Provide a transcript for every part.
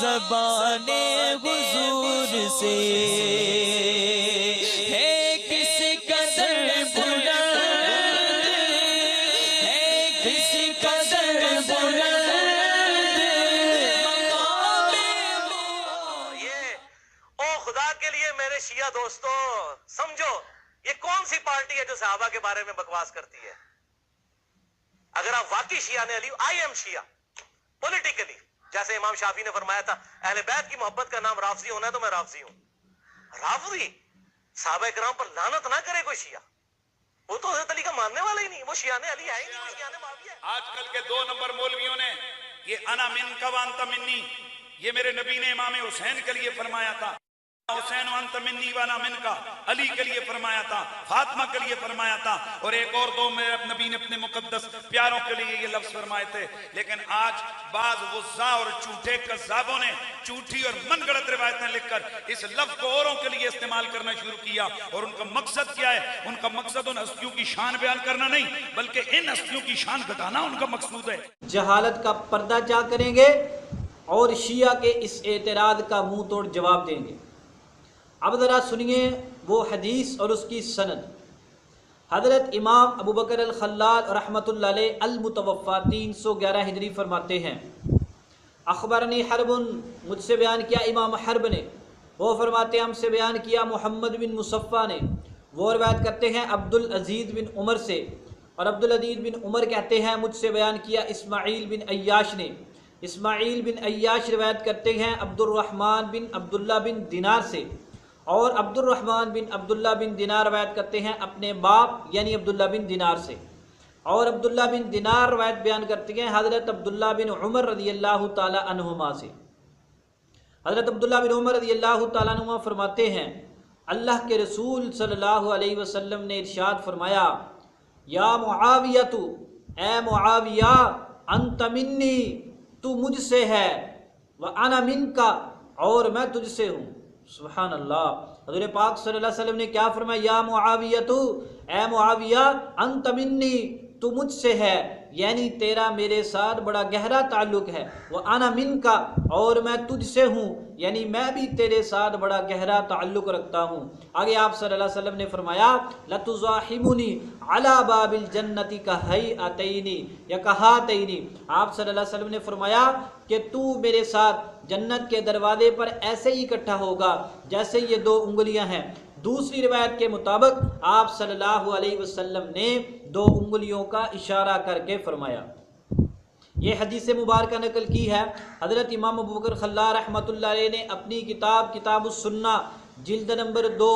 زبان حضور سے ہے کس قدر بلند، ہے کس قدر بلند مقام یہ او خدا کے لیے میرے شیعہ دوستو سمجھو، یہ کون سی پارٹی ہے جو صحابہ کے بارے میں بکواس کرتی ہے؟ اگر آپ واقعی شیعہ نے علی، آئی ایم شیعہ پولیٹیکلی، جیسے امام شافعی نے فرمایا تھا اہل بیت کی محبت کا نام رافضی ہونا ہے تو میں رافضی ہوں۔ رافضی صحابہ کرام پر لعنت نہ کرے کوئی شیعہ، وہ تو حضرت علی کا ماننے والا ہی نہیں، وہ شیعہ نے علی ہے ہی نہیں، وہ شیعہ نے معاویہ ہے۔ آج کل کے 2 نمبر مولویوں نے یہ انا من کا وانت منی، یہ میرے نبی نے امام حسین کے لیے فرمایا تھا، حسین وانت منی وانا من کا، علی کے لیے فرمایا تھا، فاطمہ کے لیے فرمایا تھا، اور ایک اور 2 میرے نبی نے اپنے مقدس پیاروں کے لیے یہ لفظ فرمائے تھے۔ لیکن آج بعض غزاں اور جھوٹے کذابوں نے جھوٹی اور من گڑت روایتیں لکھ کر اس لفظ کو اوروں کے لیے استعمال کرنا شروع کیا، اور ان کا مقصد کیا ہے؟ ان کا مقصد ان ہستیوں کی شان بیان کرنا نہیں، بلکہ ان ہستیوں کی شان گھٹانا ان کا مقصود ہے۔ جہالت کا پردہ کیا کریں گے اور شیعہ کے اس اعتراض کا منہ توڑ جواب دیں گے۔ اب ذرا سنیے وہ حدیث اور اس کی سند۔ حضرت امام ابو بکر الخلال رحمۃ اللہ علیہ المتوفی 311 ہجری فرماتے ہیں، اخبرنی حرب، مجھ سے بیان کیا امام حرب نے، وہ فرماتے ہیں ہم سے بیان کیا محمد بن مصفہ نے، وہ روایت کرتے ہیں عبدالعزیز بن عمر سے، اور عبدالعزیز بن عمر کہتے ہیں مجھ سے بیان کیا اسماعیل بن عیاش نے، اسماعیل بن عیاش روایت کرتے ہیں عبد الرحمن بن عبداللہ بن دینار سے، اور عبد الرحمن بن عبداللہ بن دینار روایت کرتے ہیں اپنے باپ یعنی عبداللہ بن دینار سے، اور عبداللہ بن دینار روایت بیان کرتے ہیں حضرت عبداللہ بن عمر رضی اللہ تعالی عنہما سے۔ حضرت عبداللہ بن عمر رضی اللہ تعالیٰ عنہما فرماتے ہیں اللہ کے رسول صلی اللہ علیہ وسلم نے ارشاد فرمایا، یا معاویہ تو، اے معاویہ، انت منی، تو مجھ سے ہے، وانا منک، اور میں تجھ سے ہوں۔ سبحان اللہ، حضور پاک صلی اللہ علیہ وسلم نے کیا فرمایا؟ یا معاویہ تو، اے معاویہ، انت منی، تو مجھ سے ہے، یعنی تیرا میرے ساتھ بڑا گہرا تعلق ہے، وانا منک، اور میں تجھ سے ہوں، یعنی میں بھی تیرے ساتھ بڑا گہرا تعلق رکھتا ہوں۔ آگے آپ صلی اللہ علیہ وسلم نے فرمایا لَتُزَاحِمُنِي عَلَى بَابِ الْجَنَّةِ كَهَيْئَتَيْنِ یا كَهَاتَيْنِ، آپ صلی اللہ علیہ وسلم نے فرمایا کہ تو میرے ساتھ جنت کے دروازے پر ایسے ہی اکٹھا ہوگا جیسے یہ 2 انگلیاں ہیں۔ دوسری روایت کے مطابق آپ صلی اللہ علیہ وسلم نے 2 انگلیوں کا اشارہ کر کے فرمایا۔ یہ حدیث مبارکہ نقل کی ہے حضرت امام ابو بکر خلال رحمۃ اللہ علیہ نے اپنی کتاب کتاب السنہ جلد نمبر 2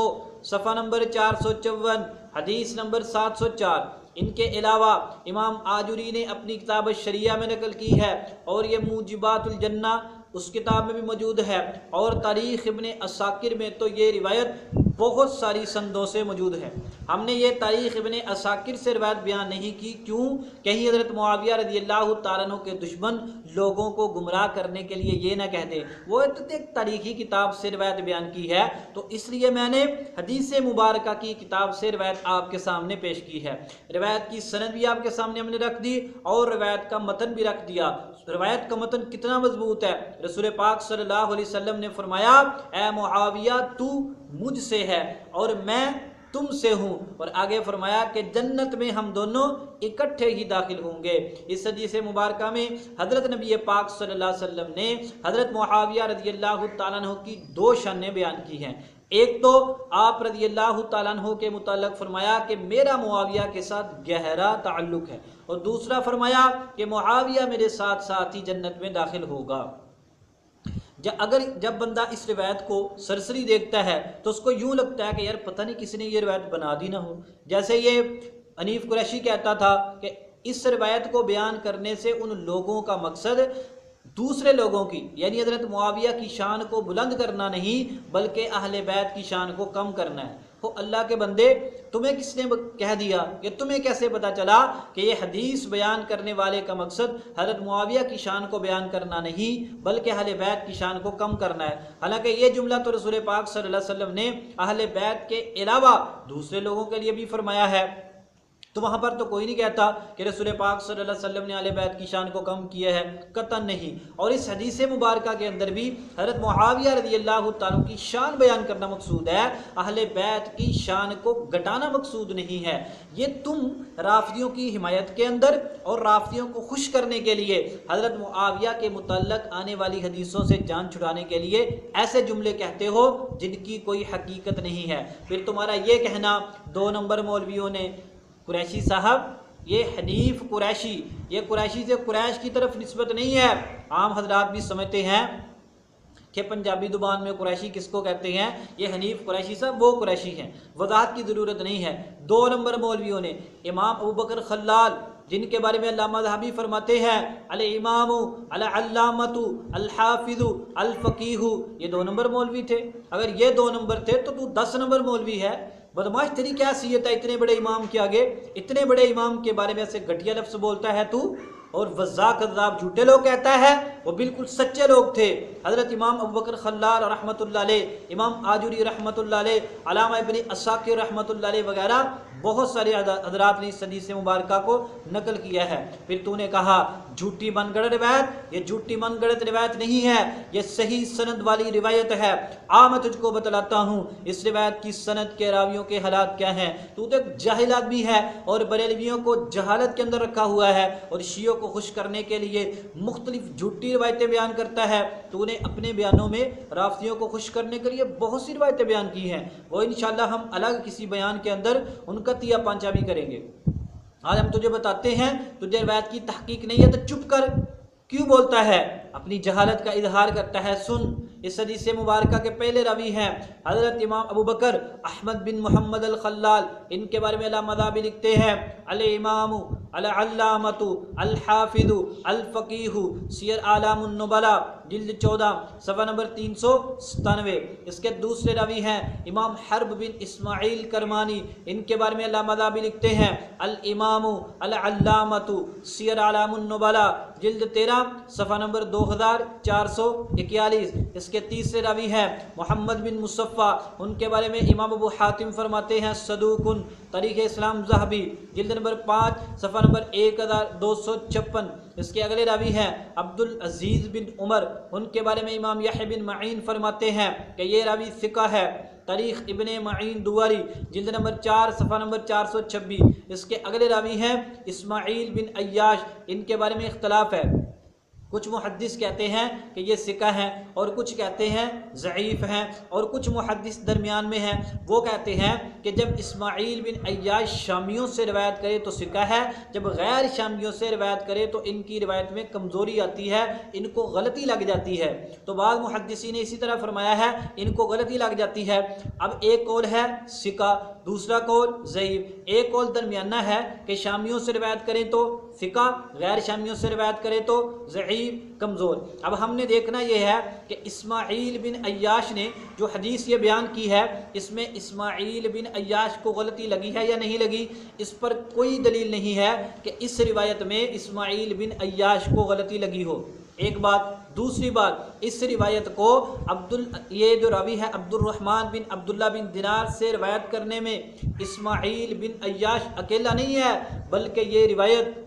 صفحہ نمبر 454 حدیث نمبر 704۔ ان کے علاوہ امام آجوری نے اپنی کتاب الشریعہ میں نقل کی ہے، اور یہ موجبات الجنہ اس کتاب میں بھی موجود ہے، اور تاریخ ابن عساکر میں تو یہ روایت بہت ساری سندوں سے موجود ہے۔ ہم نے یہ تاریخ ابن عساکر سے روایت بیان نہیں کی، کیوں؟ کہیں حضرت معاویہ رضی اللہ تعالیٰ عنہ کے دشمن لوگوں کو گمراہ کرنے کے لیے یہ نہ کہہ دیں وہ ایک تاریخی کتاب سے روایت بیان کی ہے، تو اس لیے میں نے حدیث مبارکہ کی کتاب سے روایت آپ کے سامنے پیش کی ہے۔ روایت کی سند بھی آپ کے سامنے ہم نے رکھ دی، اور روایت کا متن بھی رکھ دیا۔ روایت کا متن کتنا مضبوط ہے؟ رسول پاک صلی اللہ علیہ وسلم نے فرمایا، اے معاویہ تو مجھ سے ہے اور میں تم سے ہوں، اور آگے فرمایا کہ جنت میں ہم دونوں اکٹھے ہی داخل ہوں گے۔ اس حدیث مبارکہ میں حضرت نبی پاک صلی اللہ علیہ وسلم نے حضرت معاویہ رضی اللہ تعالیٰ عنہ کی 2 شانیں بیان کی ہیں۔ ایک تو آپ رضی اللہ تعالیٰ عنہ کے متعلق فرمایا کہ میرا معاویہ کے ساتھ گہرا تعلق ہے، اور دوسرا فرمایا کہ معاویہ میرے ساتھ ساتھ ہی جنت میں داخل ہوگا۔ جب بندہ اس روایت کو سرسری دیکھتا ہے تو اس کو یوں لگتا ہے کہ یار پتہ نہیں کسی نے یہ روایت بنا دی نہ ہو، جیسے یہ حنیف قریشی کہتا تھا کہ اس روایت کو بیان کرنے سے ان لوگوں کا مقصد دوسرے لوگوں کی یعنی حضرت معاویہ کی شان کو بلند کرنا نہیں بلکہ اہل بیت کی شان کو کم کرنا ہے۔ تو اللہ کے بندے، تمہیں کس نے کہہ دیا کہ تمہیں کیسے پتا چلا کہ یہ حدیث بیان کرنے والے کا مقصد حضرت معاویہ کی شان کو بیان کرنا نہیں بلکہ اہل بیت کی شان کو کم کرنا ہے؟ حالانکہ یہ جملہ تو رسول پاک صلی اللہ علیہ وسلم نے اہل بیت کے علاوہ دوسرے لوگوں کے لیے بھی فرمایا ہے۔ تو وہاں پر تو کوئی نہیں کہتا کہ رسول پاک صلی اللہ علیہ وسلم نے اہل بیت کی شان کو کم کیا ہے، قطعاً نہیں۔ اور اس حدیث مبارکہ کے اندر بھی حضرت معاویہ رضی اللہ تعالیٰ کی شان بیان کرنا مقصود ہے، اہل بیت کی شان کو گھٹانا مقصود نہیں ہے۔ یہ تم رافضیوں کی حمایت کے اندر اور رافضیوں کو خوش کرنے کے لیے حضرت معاویہ کے متعلق آنے والی حدیثوں سے جان چھڑانے کے لیے ایسے جملے کہتے ہو جن کی کوئی حقیقت نہیں ہے۔ پھر تمہارا یہ کہنا 2 نمبر مولویوں نے، قریشی صاحب یہ حنیف قریشی، یہ قریشی سے قریش کی طرف نسبت نہیں ہے۔ عام حضرات بھی سمجھتے ہیں کہ پنجابی زبان میں قریشی کس کو کہتے ہیں، یہ حنیف قریشی صاحب وہ قریشی ہیں، وضاحت کی ضرورت نہیں ہے۔ 2 نمبر مولویوں نے امام ابوبکر خلال، جن کے بارے میں علامہ ذہبی فرماتے ہیں الامام العلامۃ الحافظ الفقیہ، یہ 2 نمبر مولوی تھے۔ اگر یہ 2 نمبر تھے تو 10 نمبر مولوی ہے۔ بدماش تیری کیا حیثیت ہے اتنے بڑے امام کے آگے، اتنے بڑے امام کے بارے میں ایسے گھٹیا لفظ بولتا ہے تو؟ اور وزا کذاب جھوٹے لوگ کہتا ہے، وہ بالکل سچے لوگ تھے۔ حضرت امام ابوبکر خلال رحمۃ اللہ علیہ، امام آجوری رحمۃ اللہ علیہ، علامہ ابن عساکر رحمۃ اللہ علیہ وغیرہ بہت سارے حضرات نے اس حدیث مبارکہ کو نقل کیا ہے۔ پھر تو نے کہا جھوٹی من گڑھ روایت، یہ جھوٹی من گڑھ روایت نہیں ہے، یہ صحیح سند والی روایت ہے۔ میں تجھ کو بتلاتا ہوں اس روایت کی سند کے راویوں کے حالات کیا ہیں۔ تو ایک جاہل آدمی ہے اور بریلویوں کو جہالت کے اندر رکھا ہوا ہے اور شیعوں کو خوش کرنے کے لیے مختلف جھوٹی روایتیں بیان کرتا ہے۔ تو نے اپنے بیانوں میں رافضیوں کو خوش کرنے کے لیے بہت سی روایتیں بیان کی ہیں، وہ انشاءاللہ ہم الگ کسی بیان کے اندر ان کا تیا پانچا بھی کریں گے۔ آج ہم تجھے بتاتے ہیں، تجھے روایت کی تحقیق نہیں ہے تو چپ کر کیوں بولتا ہے، اپنی جہالت کا اظہار کرتا ہے۔ سن، اس حدیث مبارکہ کے پہلے راوی ہیں حضرت امام ابوبکر احمد بن محمد الخلال، ان کے بارے میں علامہ ذہبی لکھتے ہیں الامام العلامۃ الحافظ الفقیہ، سیر اعلام النبلاء جلد 14 صفحہ نمبر 397۔ اس کے دوسرے راوی ہیں امام حرب بن اسماعیل کرمانی، ان کے بارے میں علامہ ذہبی لکھتے ہیں الامام العلامۃ سیر اعلام النبلاء جلد 13 صفحہ نمبر 2441۔ اس کے تیسرے راوی ہیں محمد بن مصفی، ان کے بارے میں امام ابو حاتم فرماتے ہیں صدوق، تاریخ اسلام ذہبی جلد نمبر 5 صفحہ نمبر 1256۔ اس کے اگلے راوی ہیں عبد العزیز بن عمر، ان کے بارے میں امام یحییٰ بن معین فرماتے ہیں کہ یہ راوی ثقہ ہے، تاریخ ابن معین دواری جلد نمبر 4 صفحہ نمبر 426۔ اس کے اگلے راوی ہیں اسماعیل بن عیاش، ان کے بارے میں اختلاف ہے، کچھ محدث کہتے ہیں کہ یہ ثقہ ہیں اور کچھ کہتے ہیں ضعیف ہیں، اور کچھ محدث درمیان میں ہیں، وہ کہتے ہیں کہ جب اسماعیل بن عیاش شامیوں سے روایت کرے تو ثقہ ہے، جب غیر شامیوں سے روایت کرے تو ان کی روایت میں کمزوری آتی ہے، ان کو غلطی لگ جاتی ہے۔ تو بعض محدثین نے اسی طرح فرمایا ہے ان کو غلطی لگ جاتی ہے۔ اب ایک قول ہے ثقہ، دوسرا قول ضعیف، ایک قول درمیانہ ہے کہ شامیوں سے روایت کریں تو ثقہ، غیر شامیوں سے روایت کرے تو ضعیف، کمزور۔ اب ہم نے دیکھنا یہ ہے کہ اسماعیل بن عیاش نے جو حدیث یہ بیان کی ہے، اس میں اسماعیل بن عیاش کو غلطی لگی ہے یا نہیں لگی، اس پر کوئی دلیل نہیں ہے کہ اس روایت میں اسماعیل بن عیاش کو غلطی لگی ہو، ایک بات۔ دوسری بات، اس روایت کو یہ جو راوی ہے عبد الرحمن بن عبداللہ بن دینار سے روایت کرنے میں اسماعیل بن عیاش اکیلا نہیں ہے، بلکہ یہ روایت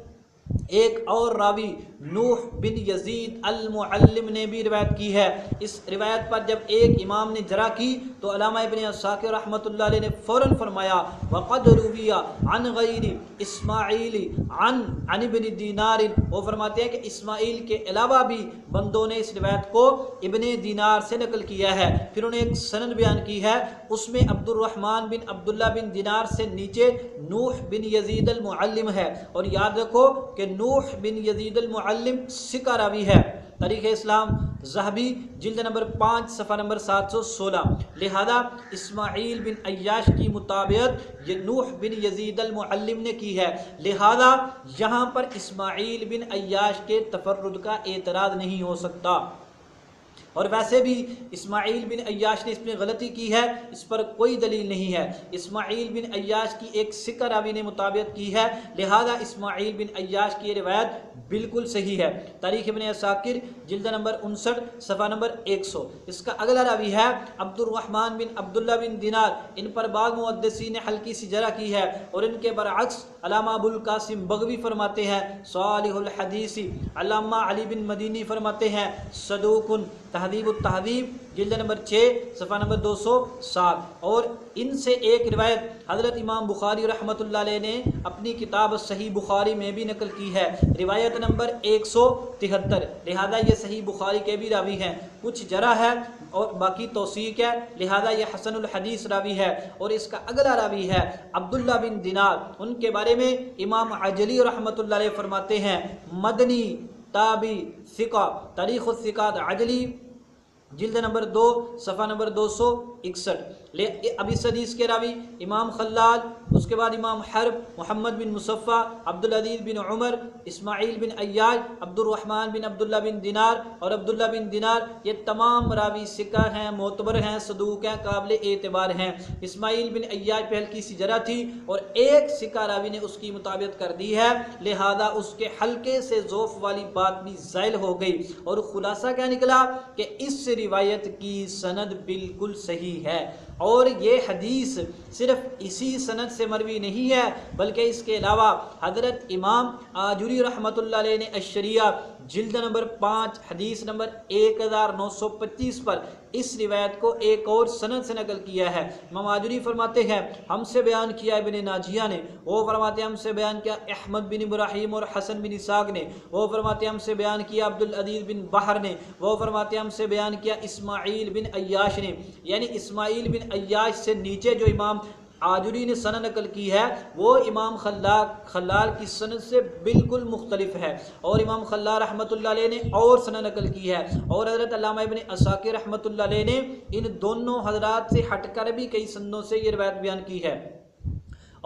ایک اور راوی نوح بن یزید المعلم نے بھی روایت کی ہے۔ اس روایت پر جب ایک امام نے جرح کی تو علامہ ابن عساکر رحمۃ اللہ علیہ نے فوراً فرمایا وقد روی عن غیر اسماعیل عن ابن دینار، وہ فرماتے ہیں کہ اسماعیل کے علاوہ بھی بندوں نے اس روایت کو ابن دینار سے نقل کیا ہے۔ پھر انہوں نے ایک سند بیان کی ہے، اس میں عبد الرحمن بن عبداللہ بن دینار سے نیچے نوح بن یزید المعلم ہے، اور یاد رکھو کہ نوح بن یزید المعلم ثقہ راوی ہے، تاریخ اسلام ذہبی جلد نمبر 5 صفحہ نمبر 716۔ لہذا اسماعیل بن عیاش کی مطابقت یہ نوح بن یزید المعلم نے کی ہے، لہذا یہاں پر اسماعیل بن عیاش کے تفرد کا اعتراض نہیں ہو سکتا۔ اور ویسے بھی اسماعیل بن عیاش نے اس میں غلطی کی ہے، اس پر کوئی دلیل نہیں ہے۔ اسماعیل بن عیاش کی ایک ثقہ راوی نے مطابقت کی ہے، لہذا اسماعیل بن عیاش کی یہ روایت بالکل صحیح ہے۔ تاریخ ابن عساکر جلد نمبر 59 صفحہ نمبر 100۔ اس کا اگلا راوی ہے عبد الرحمن بن عبداللہ بن دینار، ان پر بعض محدثین نے ہلکی سی جرح کی ہے، اور ان کے برعکس علامہ ابو القاسم بغوی فرماتے ہیں صالح الحدیث، علامہ علی بن مدینی فرماتے ہیں صدوق، تہذیب التہذیب جلد نمبر 6 صفحہ نمبر 207۔ اور ان سے ایک روایت حضرت امام بخاری رحمۃ اللہ علیہ نے اپنی کتاب صحیح بخاری میں بھی نقل کی ہے، روایت نمبر 173، لہذا یہ صحیح بخاری کے بھی راوی ہیں، کچھ جرح ہے اور باقی توثیق ہے، لہذا یہ حسن الحدیث راوی ہے۔ اور اس کا اگلا راوی ہے عبداللہ بن دینار، ان کے بارے میں امام عجلی رحمۃ اللہ علیہ فرماتے ہیں مدنی تابی ثقہ، تاریخ الثقات عجلی جلد نمبر 2 صفحہ نمبر 261۔ اب اس حدیث کے راوی امام خلال، اس کے بعد امام حرب، محمد بن مصفہ، عبدالعزیز بن عمر، اسماعیل بن عیاش، عبد الرحمن بن عبداللہ بن دینار اور عبداللہ بن دینار، یہ تمام راوی ثقہ ہیں، معتبر ہیں، صدوق ہیں، قابل اعتبار ہیں۔ اسماعیل بن عیاش پہ ہلکی سی جرح تھی اور ایک ثقہ راوی نے اس کی مطابقت کر دی ہے، لہذا اس کے حلقے سے ضعف والی بات بھی زائل ہو گئی، اور خلاصہ کیا نکلا کہ اس روایت کی سند بالکل صحیح ہے۔ اور یہ حدیث صرف اسی سند سے مروی نہیں ہے، بلکہ اس کے علاوہ حضرت امام آجوری رحمۃ اللہ علیہ نے الشریعہ جلد نمبر 5 حدیث نمبر 1925 پر اس روایت کو ایک اور سند سے نقل کیا ہے۔ امام آجوری فرماتے ہیں ہم سے بیان کیا ابن ناجیہ نے، وہ فرماتے ہیں ہم سے بیان کیا احمد بن ابراہیم اور حسن بن اسحاق نے، وہ فرماتے ہیں ہم سے بیان کیا عبدالعزیز بن بحر نے، وہ فرماتے ہیں ہم سے بیان کیا اسماعیل بن عیاش نے، یعنی اسماعیل بن عیاش سے نیچے جو امام آجوری نے سند نقل کی ہے وہ امام خلال کی سند سے بالکل مختلف ہے، اور امام خلال رحمۃ اللہ علیہ نے اور سند نقل کی ہے، اور حضرت علامہ ابن عساکر رحمۃ اللہ علیہ نے ان دونوں حضرات سے ہٹ کر بھی کئی سندوں سے یہ روایت بیان کی ہے۔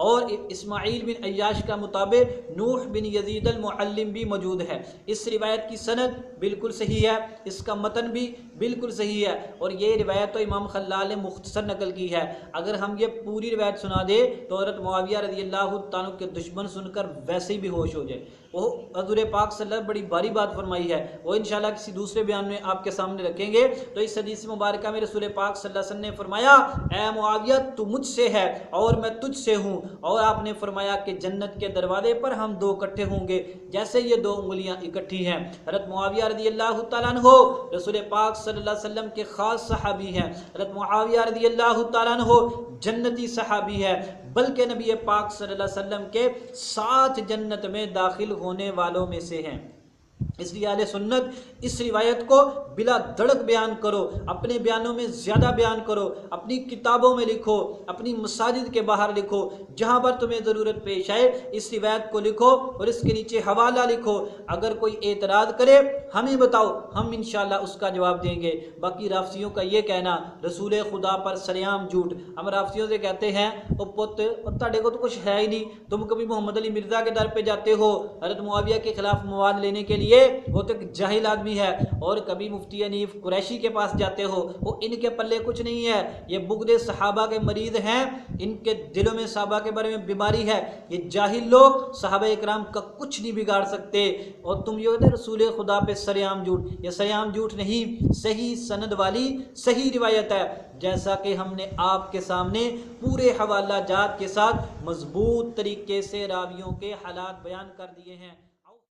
اور اسماعیل بن عیاش کا مطابق نوح بن یزید المعلم بھی موجود ہے۔ اس روایت کی سند بالکل صحیح ہے، اس کا متن بھی بالکل صحیح ہے، اور یہ روایت تو امام خلال نے مختصر نقل کی ہے۔ اگر ہم یہ پوری روایت سنا دے تو حضرت معاویہ رضی اللہ تعالیٰ عنہ کے دشمن سن کر ویسے ہی بے ہوش ہو جائے۔ وہ حضور پاک صلی اللہ علیہ وسلم بڑی باری بات فرمائی ہے، وہ انشاءاللہ کسی دوسرے بیان میں آپ کے سامنے رکھیں گے۔ تو اس حدیث مبارکہ میں رسول پاک صلی اللہ علیہ وسلم نے فرمایا اے معاویہ تو مجھ سے ہے اور میں تجھ سے ہوں، اور آپ نے فرمایا کہ جنت کے دروازے پر ہم دو اکٹھے ہوں گے جیسے یہ دو انگلیاں اکٹھی ہیں۔ حضرت معاویہ رضی اللہ تعالیٰ عنہ رسول پاک صلی اللہ علیہ وسلم کے خاص صحابی ہیں۔ حضرت معاویہ رضی اللہ تعالیٰ عنہ جنتی صحابی ہے، بلکہ نبی پاک صلی اللہ علیہ وسلم کے 7 جنت میں داخل ہونے والوں میں سے ہیں۔ اس لیے اہل سنت اس روایت کو بلا دھڑک بیان کرو، اپنے بیانوں میں زیادہ بیان کرو، اپنی کتابوں میں لکھو، اپنی مساجد کے باہر لکھو، جہاں پر تمہیں ضرورت پیش آئے اس روایت کو لکھو اور اس کے نیچے حوالہ لکھو۔ اگر کوئی اعتراض کرے ہمیں بتاؤ، ہم انشاءاللہ اس کا جواب دیں گے۔ باقی رافضیوں کا یہ کہنا رسول خدا پر سریعام جھوٹ، ہم رافضیوں سے کہتے ہیں او پت تاڑے کو تو کچھ ہے ہی نہیں، تم کبھی محمد علی مرزا کے در پہ جاتے ہو حضرت معاویہ کے خلاف مواد لینے کے لیے، وہ تو ایک جاہل آدمی ہے، اور کبھی مفتی حنیف قریشی کے پاس جاتے ہو، وہ ان کے پلے کچھ نہیں ہے، یہ بغض صحابہ کے مریض ہیں، ان کے دلوں میں صحابہ کے بارے میں بیماری ہے، یہ جاہل لوگ صحابہ اکرام کا کچھ نہیں بگاڑ سکتے، اور تم یہ کہتے ہیں رسول خدا پہ سریعام جھوٹ، یہ سریعام جھوٹ نہیں، صحیح سند والی صحیح روایت ہے، جیسا کہ ہم نے آپ کے سامنے پورے حوالہ جات کے ساتھ مضبوط طریقے سے راویوں کے حالات بیان کر دیے ہیں۔